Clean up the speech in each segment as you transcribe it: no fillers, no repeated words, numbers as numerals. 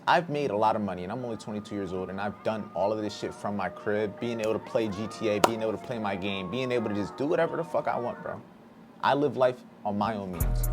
I've made a lot of money, and I'm only 22 years old, and I've done all of this shit from my crib, being able to play GTA, being able to play my game, being able to just do whatever the fuck I want, bro. I live life on my own means.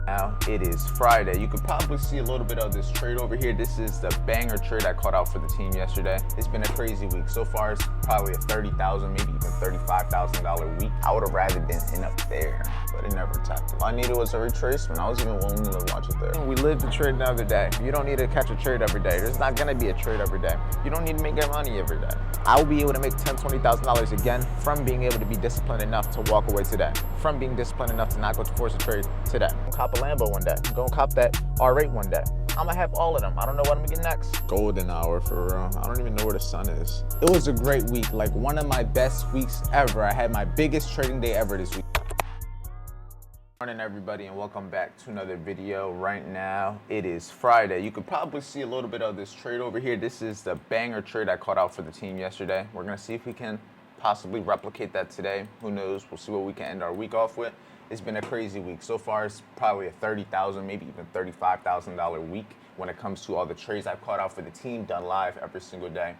Now it is Friday. You could probably see a little bit of this trade over here. This is the banger trade I caught out for the team yesterday. It's been a crazy week. So far, it's probably a $30,000, maybe even $35,000 week. I would have rather been in up there, but it never tapped it. All I needed was a retracement. I was even willing to watch it there. We lived the trade the other day. You don't need to catch a trade every day. There's not gonna be a trade every day. You don't need to make that money every day. I will be able to make $10,000, $20,000 again from being able to be disciplined enough to walk away today. From being disciplined enough to not go to force a trade today. Cop a Lambo one day. I'm gonna cop that R8 one day. I'm gonna have all of them. I don't know what I'm gonna get next. Golden hour for real. I don't even know where the sun is. It was a great week, like one of my best weeks ever. I had my biggest trading day ever this week. Good morning everybody and welcome back to another video. Right now it is Friday. You could probably see a little bit of this trade over here. This is the banger trade I caught out for the team yesterday. We're gonna see if we can possibly replicate that today. Who knows? We'll see what we can end our week off with. It's been a crazy week. So far, it's probably a $30,000, maybe even $35,000 week when it comes to all the trades I've caught out for the team, done live every single day.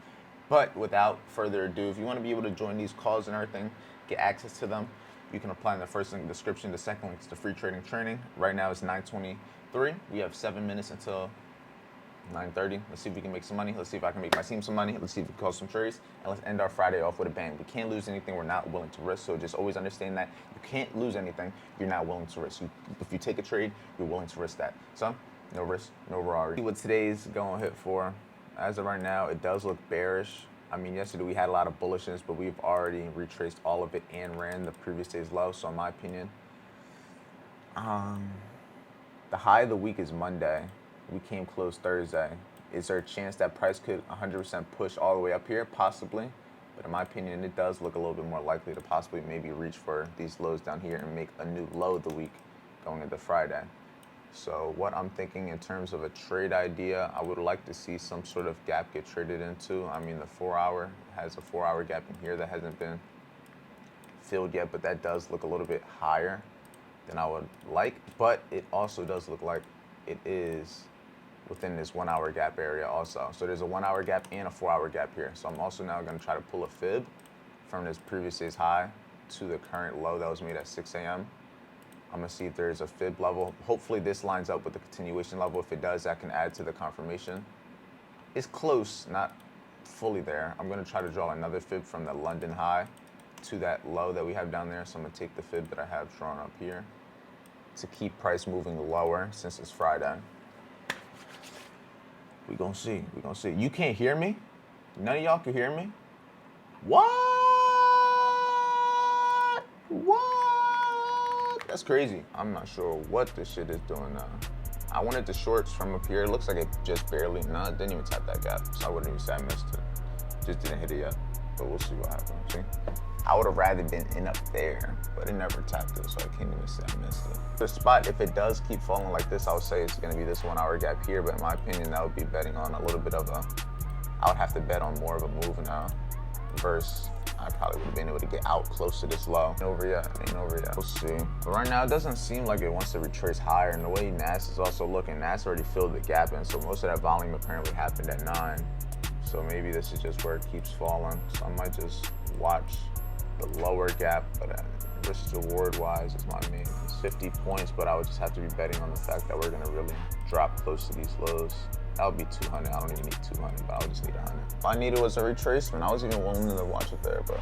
But without further ado, if you want to be able to join these calls and everything, get access to them, you can apply in the first link in the description. The second link is the free trading training. Right now it's 9:23. We have 7 minutes until 9:30. Let's see if we can make some money. Let's see if I can make my team some money. Let's see if we can call some trades. And let's end our Friday off with a bang. We can't lose anything we're not willing to risk. So just always understand that you can't lose anything you're not willing to risk. If you take a trade, you're willing to risk that. So no risk, no Rari. See what today's going to hit for. As of right now, it does look bearish. I mean, yesterday we had a lot of bullishness, but we've already retraced all of it and ran the previous day's low. So in my opinion, the high of the week is Monday. We came close Thursday. Is there a chance that price could 100% push all the way up here? Possibly. But in my opinion, it does look a little bit more likely to possibly maybe reach for these lows down here and make a new low of the week going into Friday. So what I'm thinking in terms of a trade idea, I would like to see some sort of gap get traded into. I mean, the 4 hour has a 4 hour gap in here that hasn't been filled yet, but that does look a little bit higher than I would like. But it also does look like it is within this 1 hour gap area also. So there's a 1 hour gap and a 4 hour gap here. So I'm also now gonna try to pull a fib from this previous day's high to the current low that was made at 6 a.m. I'm gonna see if there's a fib level. Hopefully this lines up with the continuation level. If it does, that can add to the confirmation. It's close, not fully there. I'm gonna try to draw another fib from the London high to that low that we have down there. So I'm gonna take the fib that I have drawn up here to keep price moving lower since it's Friday. We gonna see. You can't hear me? None of y'all can hear me? What? That's crazy. I'm not sure what this shit is doing now. I wanted the shorts from up here. It looks like it just barely, no, it didn't even tap that gap. So I wouldn't even say I missed it. Just didn't hit it yet. But we'll see what happens. See? I would have rather been in up there, but it never tapped it, so I can't even say I missed it. The spot, if it does keep falling like this, I would say it's gonna be this 1 hour gap here, but in my opinion, that would be betting on a little bit of I would have to bet on more of a move now, versus I probably would have been able to get out close to this low. Ain't over yet. We'll see. But right now, it doesn't seem like it wants to retrace higher, and the way NAS is also looking, NAS already filled the gap in, so most of that volume apparently happened at 9. So maybe this is just where it keeps falling. So I might just watch the lower gap, but risk reward wise is my main. It's 50 points, but I would just have to be betting on the fact that we're gonna really drop close to these lows. That would be 200. I don't even need 200, but I would just need 100. All I needed was a retracement. I was even willing to watch it there, but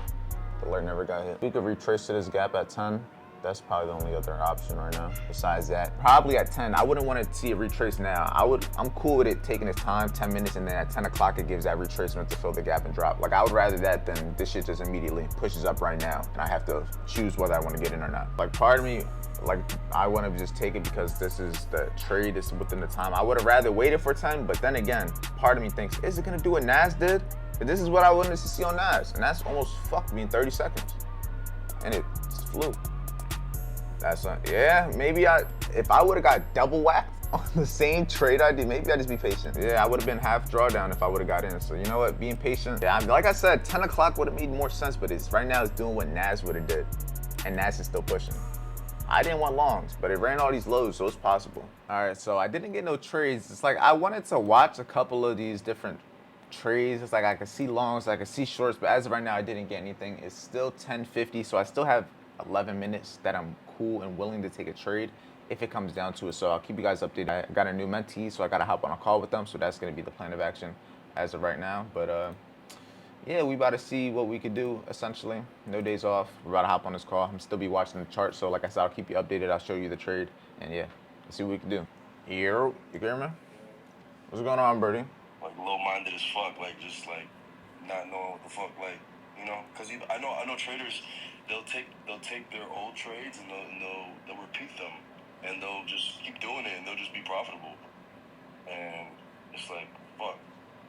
the alert never got hit. We could retrace to this gap at 10. That's probably the only other option right now. Besides that, probably at 10. I wouldn't want to see a retrace now. I'm cool with it taking its time, 10 minutes, and then at 10 o'clock it gives that retracement to fill the gap and drop. Like I would rather that than this shit just immediately pushes up right now, and I have to choose whether I want to get in or not. Like part of me, like I want to just take it because this is the trade, it's within the time. I would have rather waited for 10, but then again, part of me thinks, is it gonna do what Nas did? But this is what I wanted to see on Nas, and that's almost fucked me in 30 seconds. And it just flew. Yeah, maybe if I would have got double whacked on the same trade I did, maybe I'd just be patient. Yeah, I would have been half drawdown if I would have got in. So you know what, being patient. Yeah, like I said, 10 o'clock would have made more sense, but right now it's doing what Nas would have did. And Nas is still pushing. I didn't want longs, but it ran all these lows, so it's possible. All right, so I didn't get no trades. It's like I wanted to watch a couple of these different trades. It's like I could see longs, I could see shorts, but as of right now, I didn't get anything. It's still 10:50, so I still have 11 minutes that I'm cool and willing to take a trade if it comes down to it. So I'll keep you guys updated. I got a new mentee, so I got to hop on a call with them. So that's going to be the plan of action as of right now. But yeah, we about to see what we could do, essentially. No days off. We're about to hop on this call. I'm still be watching the chart. So like I said, I'll keep you updated. I'll show you the trade. And yeah, let's see what we can do. Yo, you hear me? What's going on, Birdie? Like low-minded as fuck, like just like not knowing what the fuck, like, you know, because I know traders, they'll take their old trades and they'll repeat them, and they'll just keep doing it and they'll just be profitable, and it's like fuck.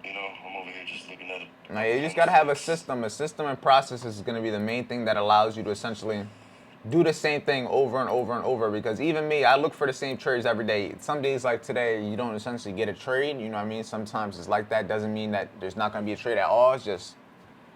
You know, I'm over here just looking at it. Now, you just got to have a system. A system and process is going to be the main thing that allows you to essentially do the same thing over and over and over. Because even me, I look for the same trades every day. Some days like today, you don't essentially get a trade. You know what I mean? Sometimes it's like that. Doesn't mean that there's not going to be a trade at all. It's just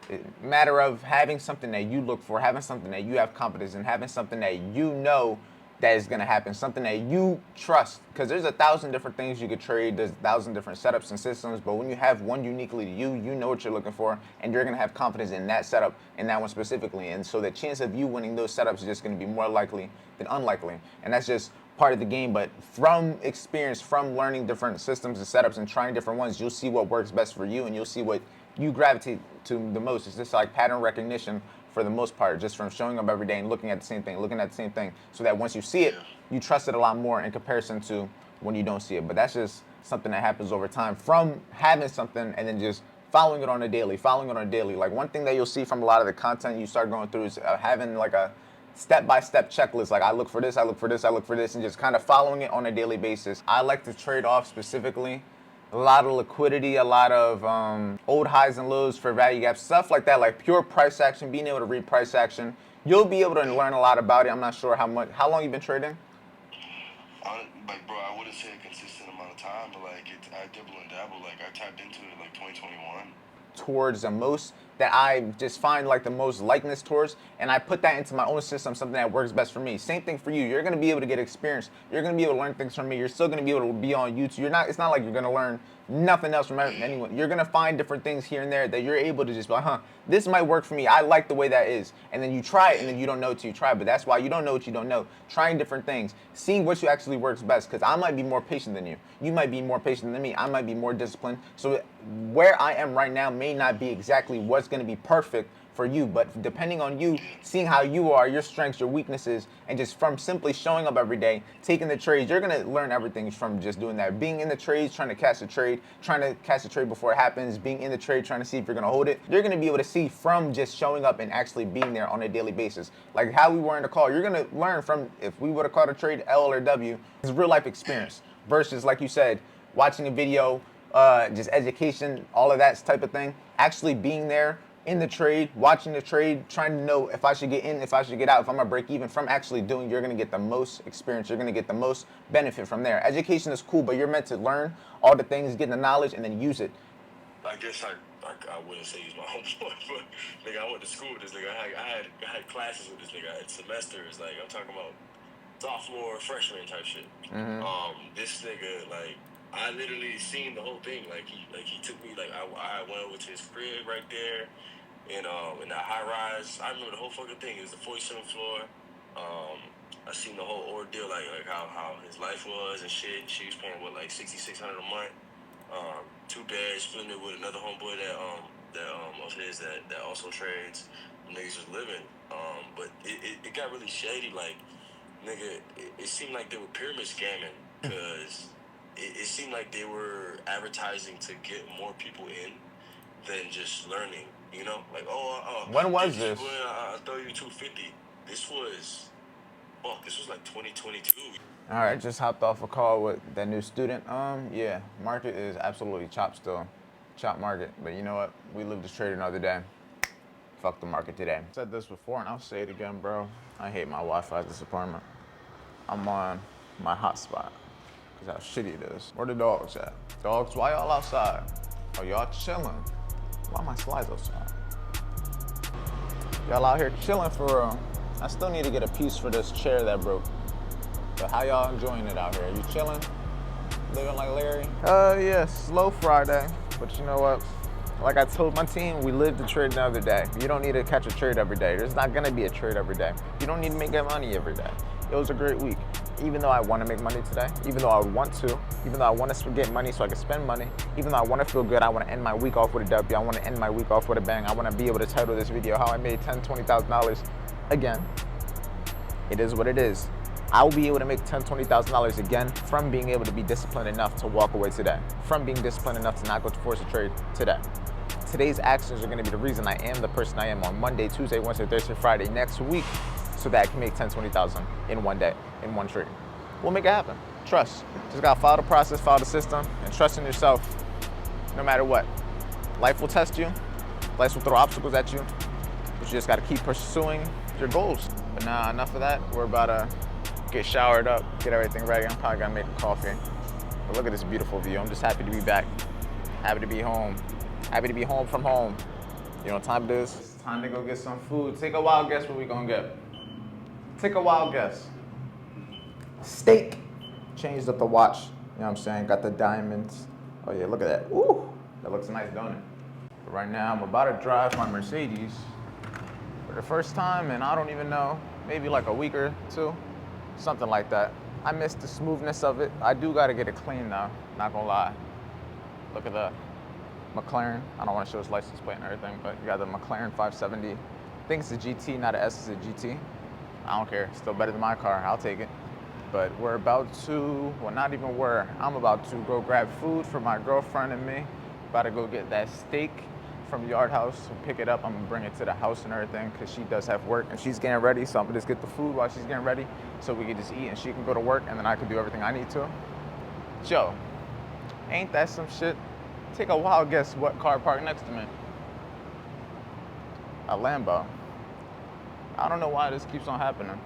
a matter of having something that you look for, having something that you have confidence in, having something that you know that is going to happen, something that you trust, because there's 1,000 different things you could trade, there's 1,000 different setups and systems, but when you have one uniquely to you, you know what you're looking for, and you're going to have confidence in that setup, in that one specifically, and so the chance of you winning those setups is just going to be more likely than unlikely, and that's just part of the game. But from experience, from learning different systems and setups and trying different ones, you'll see what works best for you, and you'll see what you gravitate to the most. It's just like pattern recognition for the most part, just from showing up every day and looking at the same thing, so that once you see it, you trust it a lot more in comparison to when you don't see it. But that's just something that happens over time from having something and then just following it on a daily. Like one thing that you'll see from a lot of the content you start going through is having like a step-by-step checklist. Like I look for this, and just kind of following it on a daily basis. I like to trade off specifically a lot of liquidity, a lot of old highs and lows for value gaps, stuff like that, like pure price action, being able to read price action. You'll be able to learn a lot about it. I'm not sure how long you've been trading? Like, bro, I wouldn't say a consistent amount of time, but like I dibble and dabble. Like I tapped into it like 2021. Towards the most that I just find like the most likeness towards, and I put that into my own system, something that works best for me. Same thing for you. You're going to be able to get experience. You're going to be able to learn things from me. You're still going to be able to be on YouTube. It's not like you're going to learn nothing else from anyone. You're going to find different things here and there that you're able to just be like, this might work for me. I like the way that is. And then you try it, and then you don't know till you try. But that's why you don't know what you don't know. Trying different things, seeing what you actually works best. Because I might be more patient than you. You might be more patient than me. I might be more disciplined. So where I am right now may not be exactly what's going to be perfect for you, but depending on you, seeing how you are, your strengths, your weaknesses, and just from simply showing up every day, taking the trades, you're going to learn everything from just doing that. Being in the trades, trying to catch a trade before it happens, being in the trade, trying to see if you're going to hold it, you're going to be able to see from just showing up and actually being there on a daily basis. Like how we were in the call, you're going to learn from, if we would have called a trade L or W, it's real life experience versus, like you said, watching a video, just education, all of that type of thing, actually being there in the trade, watching the trade, trying to know if I should get in, if I should get out, if I'm gonna break even. From actually doing, you're gonna get the most experience, you're gonna get the most benefit from there. Education is cool, but you're meant to learn all the things, get the knowledge, and then use it. I guess I wouldn't say he's my homeboy, but nigga, I went to school with this nigga. I had classes with this nigga. I had semesters. Like I'm talking about sophomore, freshman type shit. Mm-hmm. This nigga, like, I literally seen the whole thing. Like he took me, like I went over to his crib right there in that high rise. I remember the whole fucking thing. It was the 47th floor. I seen the whole ordeal, like how his life was and shit. She was paying what, like $6,600 a month. 2 beds, splitting it with another homeboy of his that also trades. The niggas was living. But it got really shady. Like, nigga, it seemed like they were pyramid scamming, because it seemed like they were advertising to get more people in than just learning, you know? Like, when was this? I'll throw you 250. This was like 2022. All right, just hopped off a call with that new student. Yeah, market is absolutely chop still. Chop market. But you know what? We live to trade another day. Fuck the market today. I said this before and I'll say it again, bro. I hate my Wi-Fi at this apartment. I'm on my hotspot. How shitty it is. Where the dogs at? Dogs, why y'all outside? Oh, y'all chilling. Why my slides outside? Y'all out here chilling for real. I still need to get a piece for this chair that broke. But how y'all enjoying it out here? Are you chilling? Living like Larry? Yeah, slow Friday. But you know what? Like I told my team, we lived the trade the other day. You don't need to catch a trade every day. There's not gonna be a trade every day. You don't need to make that money every day. It was a great week. Even though I want to make money today, even though I would want to, even though I want to get money so I can spend money, even though I want to feel good, I want to end my week off with a W. I want to end my week off with a bang. I want to be able to title this video how I made $10,000, $20,000 again. It is what it is. I will be able to make $10,000, $20,000 again from being able to be disciplined enough to walk away today, from being disciplined enough to not go to force a trade today. Today's actions are going to be the reason I am the person I am on Monday, Tuesday, Wednesday, Thursday, Friday next week, so that I can make $10,000, $20,000 in one day, in one trade. We'll make it happen. Trust. Just gotta follow the process, follow the system, and trust in yourself no matter what. Life will test you. Life will throw obstacles at you. But you just gotta keep pursuing your goals. But now, enough of that. We're about to get showered up, get everything ready. I'm probably gonna make a coffee. But look at this beautiful view. I'm just happy to be back. Happy to be home. Happy to be home from home. You know what time it is? It's time to go get some food. Take a wild guess what we gonna get. Take a wild guess. Steak. Changed up the watch. You know what I'm saying? Got the diamonds. Oh yeah, look at that. Ooh, that looks nice, don't it? But right now, I'm about to drive my Mercedes for the first time in I don't even know, maybe like a week or two, something like that. I miss the smoothness of it. I do gotta get it clean though, not gonna lie. Look at the McLaren. I don't want to show its license plate and everything, but you got the McLaren 570. I think it's a GT, not an S, it's a GT. I don't care, still better than my car, I'll take it. But we're about to, well not even where, I'm about to go grab food for my girlfriend and me. About to go get that steak from Yard House, pick it up, I'm gonna bring it to the house and everything, cause she does have work and she's getting ready, so I'm gonna just get the food while she's getting ready, so we can just eat and she can go to work and then I can do everything I need to. Joe, ain't that some shit? Take a wild guess what car parked next to me. A Lambo. I don't know why this keeps on happening.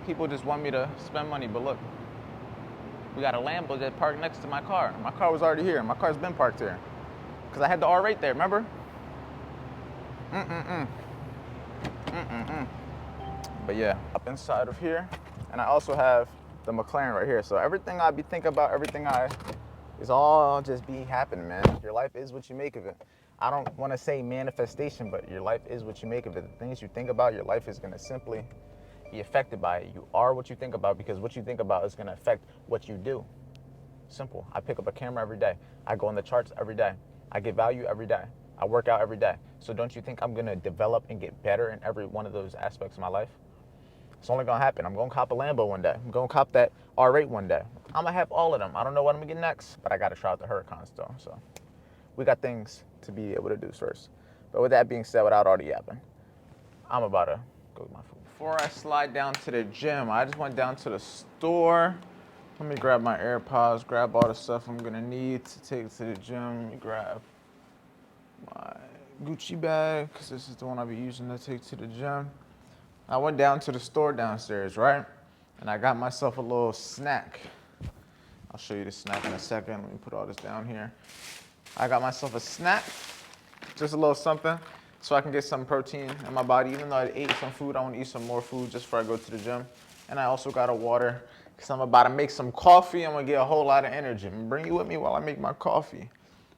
People just want me to spend money, but look, we got a Lambo that parked next to my car. My car was already here. My car's been parked here. Because I had the R right there, remember? But yeah, up inside of here. And I also have the McLaren right here. So everything I be thinking about, is all just be happening, man. Your life is what you make of it. I don't want to say manifestation, but your life is what you make of it. The things you think about, your life is going to simply be affected by it. You are what you think about, because what you think about is going to affect what you do. Simple. I pick up a camera every day. I go on the charts every day. I get value every day. I work out every day. So don't you think I'm going to develop and get better in every one of those aspects of my life? It's only going to happen. I'm going to cop a Lambo one day. I'm going to cop that R8 one day. I'm going to have all of them. I don't know what I'm going to get next, but I got to try out the Huracán still. So we got things to be able to do first. But with that being said, without all the yapping, I'm about to go get my food. Before I slide down to the gym, I just went down to the store. Let me grab my AirPods, grab all the stuff I'm gonna need to take to the gym. Let me grab my Gucci bag, because this is the one I'll be using to take to the gym. I went down to the store downstairs, right? And I got myself a little snack. I'll show you the snack in a second. Let me put all this down here. I got myself a snack, just a little something, so I can get some protein in my body. Even though I ate some food, I want to eat some more food just before I go to the gym. And I also got a water, because I'm about to make some coffee. I'm going to get a whole lot of energy. I'm going to bring you with me while I make my coffee.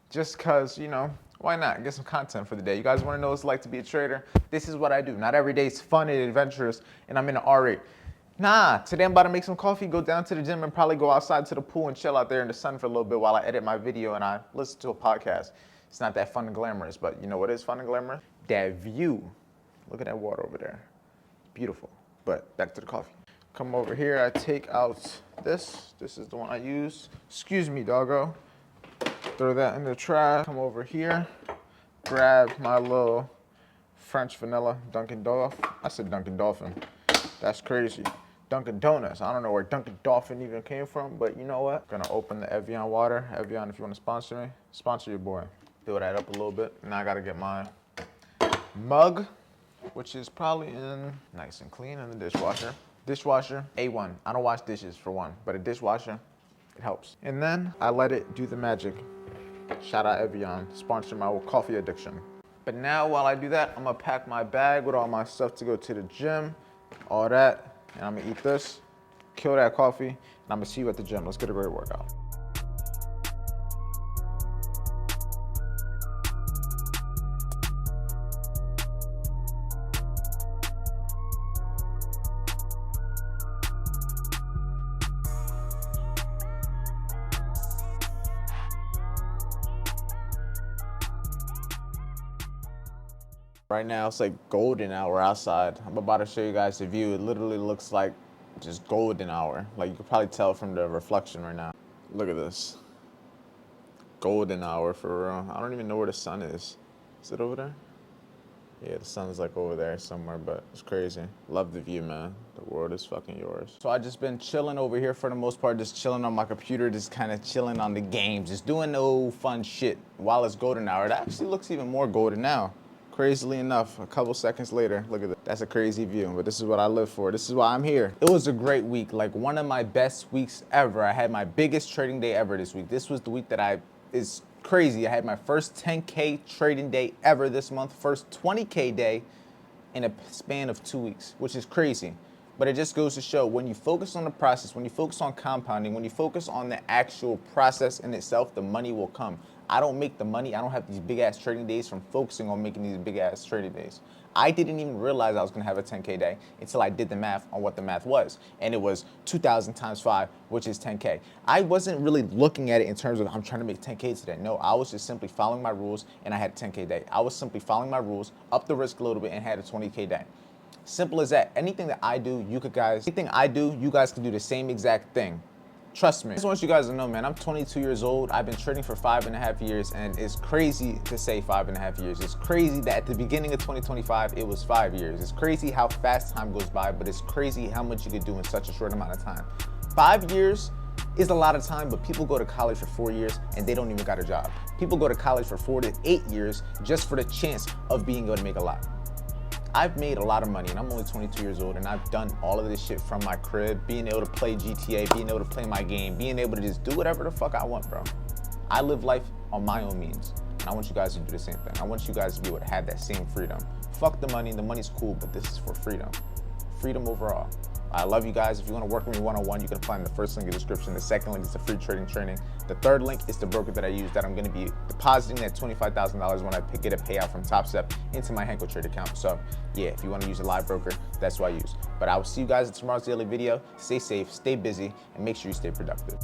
Just because, you know, why not? Get some content for the day. You guys want to know what it's like to be a trader? This is what I do. Not every day is fun and adventurous, and I'm in an R8. Nah, today I'm about to make some coffee, go down to the gym, and probably go outside to the pool and chill out there in the sun for a little bit while I edit my video and I listen to a podcast. It's not that fun and glamorous, but you know what is fun and glamorous? That view. Look at that water over there. Beautiful. But back to the coffee. Come over here, I take out this. This is the one I use. Excuse me, doggo. Throw that in the trash. Come over here, grab my little French vanilla Dunkin' Dolphin. I said Dunkin' Dolphin. That's crazy. Dunkin' Donuts. I don't know where Dunkin' Dolphin even came from, but you know what? Gonna open the Evian water. Evian, if you want to sponsor me, sponsor your boy. Fill that up a little bit. Now I gotta get my mug, which is probably in nice and clean in the dishwasher. Dishwasher, A1. I don't wash dishes for one, but a dishwasher, it helps. And then I let it do the magic. Shout out Evian, sponsor my coffee addiction. But now while I do that, I'm gonna pack my bag with all my stuff to go to the gym. all that, and I'm gonna eat this, kill that coffee, and I'm gonna see you at the gym. Let's get a great workout. Right now it's like golden hour outside. I'm about to show you guys the view. It literally looks like just golden hour. Like you can probably tell from the reflection right now. Look at this. Golden hour for real. I don't even know where the sun is. Is it over there? Yeah, the sun's like over there somewhere, but it's crazy. Love the view, man. The world is fucking yours. So I just been chilling over here for the most part, just chilling on my computer, just kind of chilling on the games, just doing no fun shit while it's golden hour. It actually looks even more golden now. Crazily enough, a couple seconds later, look at that. That's a crazy view, but this is what I live for. This is why I'm here. It was a great week, like one of my best weeks ever. I had my biggest trading day ever this week. This was the week that is crazy. I had my first 10K trading day ever this month, first 20K day in a span of 2 weeks, which is crazy. But it just goes to show when you focus on the process, when you focus on compounding, when you focus on the actual process in itself, the money will come. I don't make the money. I don't have these big ass trading days from focusing on making these big ass trading days. I didn't even realize I was gonna have a 10K day until I did the math on what the math was. And it was 2,000 times 5, which is 10K. I wasn't really looking at it in terms of I'm trying to make 10K today. No, I was just simply following my rules and I had a 10K day. I was simply following my rules, up the risk a little bit and had a 20K day. Simple as that. Anything that I do, anything I do, you guys can do the same exact thing. Trust me. I just want you guys to know, man, I'm 22 years old. I've been trading for 5.5 years, and it's crazy to say 5.5 years. It's crazy that at the beginning of 2025, it was 5 years. It's crazy how fast time goes by, but it's crazy how much you could do in such a short amount of time. 5 years is a lot of time, but people go to college for 4 years and they don't even got a job. People go to college for 4 to 8 years just for the chance of being able to make a lot. I've made a lot of money and I'm only 22 years old and I've done all of this shit from my crib, being able to play GTA, being able to play my game, being able to just do whatever the fuck I want, bro. I live life on my own means and I want you guys to do the same thing. I want you guys to be able to have that same freedom. Fuck the money's cool, but this is for freedom. Freedom overall. I love you guys. If you want to work with me one-on-one, you can find the first link in the description. The second link is the free trading training. The third link is the broker that I use that I'm going to be depositing that $25,000 when I get a payout from Top Step into my Henkel Trade account. So yeah, if you want to use a live broker, that's what I use. But I will see you guys in tomorrow's daily video. Stay safe, stay busy, and make sure you stay productive.